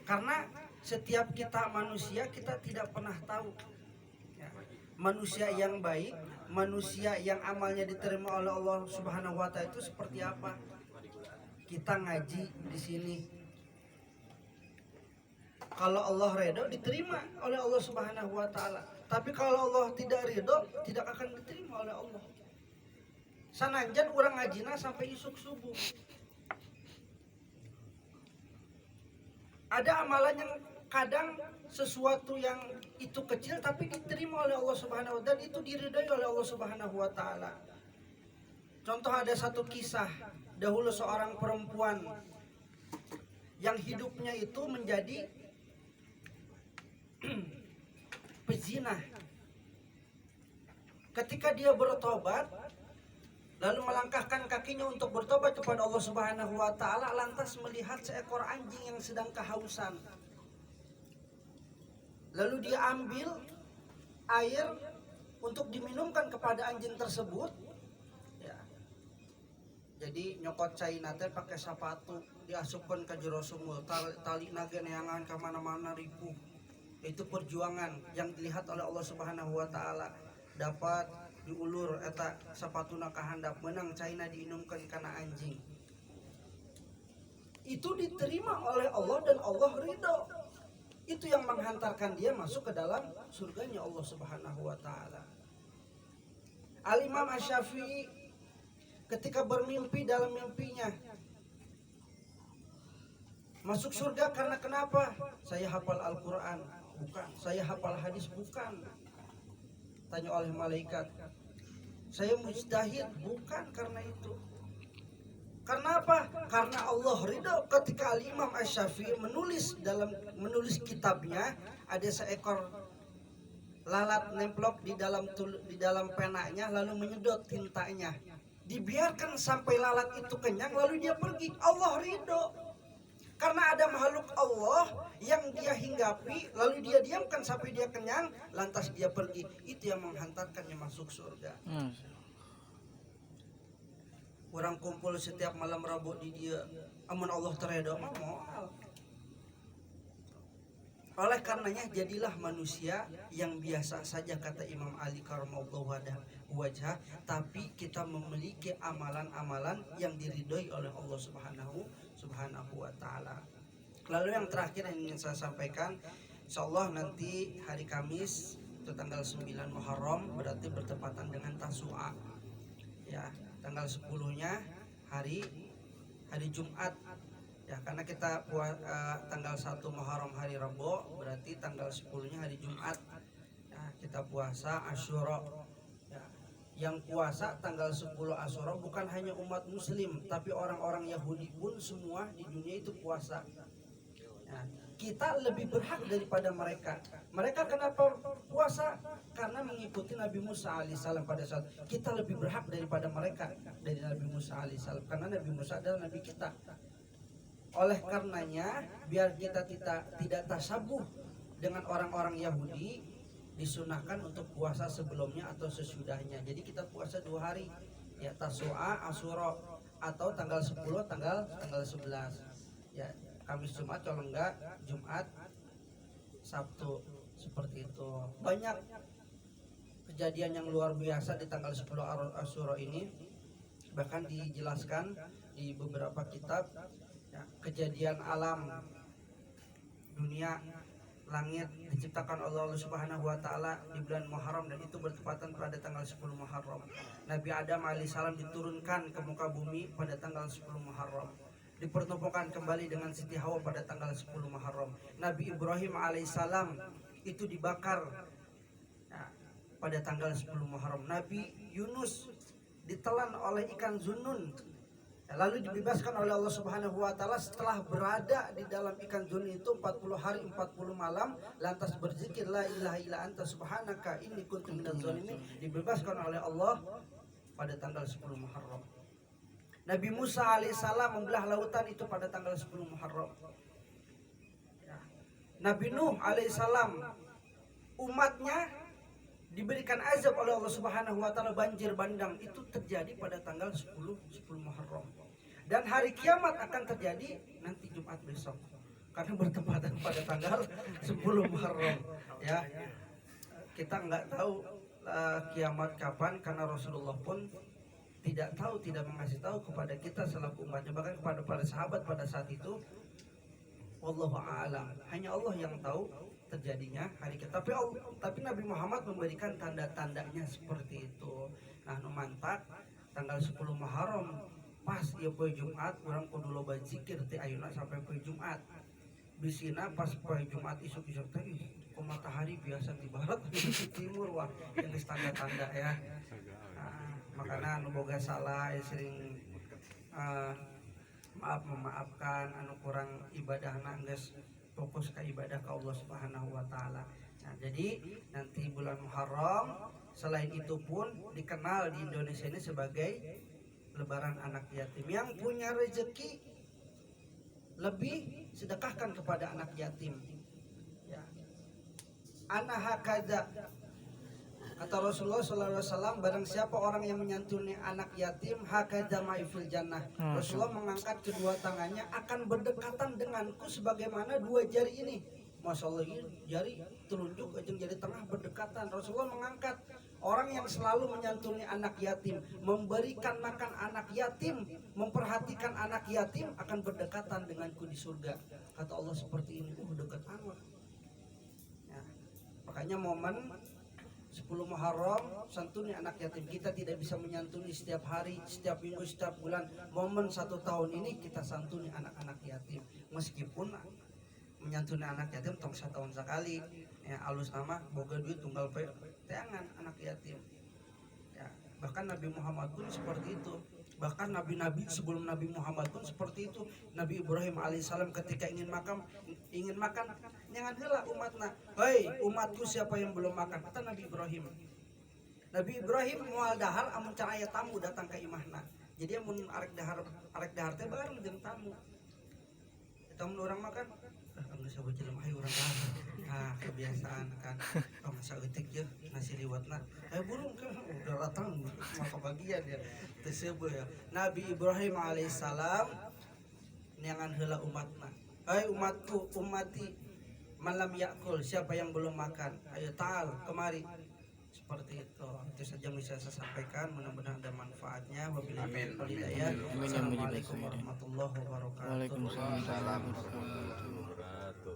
Karena setiap kita manusia kita tidak pernah tahu ya, manusia yang baik, manusia yang amalnya diterima oleh Allah Subhanahu wa taala itu seperti apa. Kita ngaji di sini, kalau Allah ridho diterima oleh Allah Subhanahu wa taala. Tapi kalau Allah tidak ridho, tidak akan diterima oleh Allah. Sananjan orang ngajina sampai isuk subuh. Ada amalan yang kadang sesuatu yang itu kecil tapi diterima oleh Allah Subhanahu wa taala dan itu diridhai oleh Allah Subhanahu wa taala. Contoh ada satu kisah, dahulu seorang perempuan yang hidupnya itu menjadi pezina. Ketika dia bertobat, lalu melangkahkan kakinya untuk bertobat kepada Allah Subhanahu wa taala, lantas melihat seekor anjing yang sedang kehausan. Lalu dia ambil air untuk diminumkan kepada anjing tersebut. Ya. Jadi nyokot cai nate pakai sepatu, diasupkan ke jero sumur, tali nage neangan ke mana-mana ripuh. Itu perjuangan yang dilihat oleh Allah Subhanahu wa taala. Dapat diulur eta sapatuna kahandap menang caina diinumkan kana anjing. Itu diterima oleh Allah dan Allah ridho. Itu yang menghantarkan dia masuk ke dalam surganya Allah Subhanahu wa taala. Al-Imam Asy-Syafi'i ketika bermimpi dalam mimpinya masuk surga karena kenapa? Saya hafal Al-Qur'an, bukan. Saya hafal hadis, bukan. Tanya oleh malaikat. Saya mujtahid, bukan karena itu. Karena apa? Karena Allah ridho. Ketika Imam Asy-Syafi'i menulis kitabnya, ada seekor lalat nemplok di dalam penanya lalu menyedot tintanya. Dibiarkan sampai lalat itu kenyang lalu dia pergi. Allah ridho. Karena ada makhluk Allah yang dia hinggapi lalu dia diamkan sampai dia kenyang lantas dia pergi. Itu yang menghantarkannya masuk surga. Orang kumpul setiap malam Rabu di dia, amun Allah teredo mah moal. Oleh karenanya jadilah manusia yang biasa saja, kata Imam Ali karamallahu wajhah, tapi kita memiliki amalan-amalan yang diridhoi oleh Allah Subhanahu wa taala. Lalu yang terakhir yang ingin saya sampaikan, insyaallah nanti hari Kamis itu tanggal 9 Muharram berarti bertepatan dengan Tasu'a. Ya, tanggal 10-nya hari Jumat. Ya, karena kita tanggal 1 Muharram hari Rabu, berarti tanggal 10-nya hari Jumat. Ya, kita puasa Asyura. Ya, yang puasa tanggal 10 Asyura bukan hanya umat muslim, tapi orang-orang Yahudi pun semua di dunia itu puasa. Ya, kita lebih berhak daripada mereka. Mereka kenapa puasa? Karena mengikuti Nabi Musa alaihissalam pada saat kita lebih berhak daripada mereka dari Nabi Musa alaihissalam karena Nabi Musa adalah Nabi kita. Oleh karenanya biar kita tidak tasabuh dengan orang-orang Yahudi, disunahkan untuk puasa sebelumnya atau sesudahnya. Jadi kita puasa 2 hari, ya Tasu'a, Asyura, atau tanggal 10, tanggal 11. Ya, Kamis Jumat, kalau enggak Jumat Sabtu, seperti itu. Banyak kejadian yang luar biasa di tanggal 10 Asyura ini, bahkan dijelaskan di beberapa kitab. Ya, kejadian alam dunia, langit diciptakan Allah Subhanahu wa taala di bulan Muharram dan itu bertepatan pada tanggal 10 Muharram. Nabi Adam alaihissalam diturunkan ke muka bumi pada tanggal 10 Muharram. Dipertemukan kembali dengan Siti Hawa pada tanggal 10 Muharram. Nabi Ibrahim alaihissalam itu dibakar ya, pada tanggal 10 Muharram. Nabi Yunus ditelan oleh ikan Zunnun lalu dibebaskan oleh Allah Subhanahu wa taala setelah berada di dalam ikan Zunnun itu 40 hari 40 malam, lantas berzikir la ilaha illa anta subhanaka inni kuntu minadz zalimin, dibebaskan oleh Allah pada tanggal 10 Muharram. Nabi Musa alaihissalam membelah lautan itu pada tanggal 10 Muharram. Ya. Nabi Nuh alaihissalam umatnya diberikan azab oleh Allah Subhanahu wa taala, banjir bandang, itu terjadi pada tanggal 10 Muharram. Dan hari kiamat akan terjadi nanti Jumat besok. karena bertepatan pada tanggal 10 Muharram ya. Kita nggak tahu kiamat kapan, karena Rasulullah pun tidak tahu, tidak mengasih tahu kepada kita selaku umatnya, bahkan kepada para sahabat pada saat itu. Wallahu a'lam, hanya Allah yang tahu terjadinya hari kita. Tapi Nabi Muhammad memberikan tanda-tandanya seperti itu. Nah, nu mantak tanggal 10 Muharram pas ieu poe Jumat urang kudu loba zikir ti ayeuna sampai poe Jumat. Bisina pas poe Jumat isuk-isuk teh matahari biasa di barat di timur, wah ini tanda-tanda ya. Makanya anu boga salah ya sering memaafkan, anu kurang ibadahna geus fokus ke ibadah ke Allah Subhanahu wa taala. Nah, jadi nanti bulan Muharram selain itu pun dikenal di Indonesia ini sebagai lebaran anak yatim. Yang punya rezeki lebih sedekahkan kepada anak yatim. Ya. Ana hakada, kata Rasulullah SAW, barang siapa orang yang menyantuni anak yatim, hakada ma'ifil jannah. Rasulullah mengangkat kedua tangannya akan berdekatan denganku sebagaimana dua jari ini. Masya Allah, jari telunjuk jeung jari tengah berdekatan. Rasulullah mengangkat orang yang selalu menyantuni anak yatim, memberikan makan anak yatim, memperhatikan anak yatim, akan berdekatan denganku di surga. Kata Allah seperti ini, dekat amat. Ya. Makanya momen 10 Muharram santuni anak yatim. Kita tidak bisa menyantuni setiap hari, setiap minggu, setiap bulan. Momen 1 tahun ini kita santuni anak-anak yatim. Meskipun menyantuni anak yatim tong setahun sekali. Ya, alus nama boga duit tunggal teangan anak yatim. Ya, bahkan Nabi Muhammad pun seperti itu. Bahkan nabi-nabi sebelum Nabi Muhammad pun seperti itu. Nabi Ibrahim alaihissalam ketika ingin makan jangan heula umatna. Hei umatku, siapa yang belum makan? Kata Nabi Ibrahim. Nabi Ibrahim moal dahar amun can aya tamu datang ke imahna. Jadi amun arek dahar teh bareng jeung tamu. Eta mun urang makan, geus sabeuh jelema hayu urang dahar. Nah, kebiasaan kan. Oh, masa eutik je nasi liwatna. Burung kan udah datang maka bagian ya. Tersebut ya. Nabi Ibrahim alaihissalam niangan heula umatna. Hei umatku, umati malam yakul, siapa yang belum makan, ayo ta'al kemari. Seperti itu. Itu saja bisa saya sampaikan, mudah-mudahan ada manfaatnya. Wabillahi taufiq wal hidayah. Assalamualaikum warahmatullahi wabarakatuh. Waalaikumsalam warahmatullahi wabarakatuh.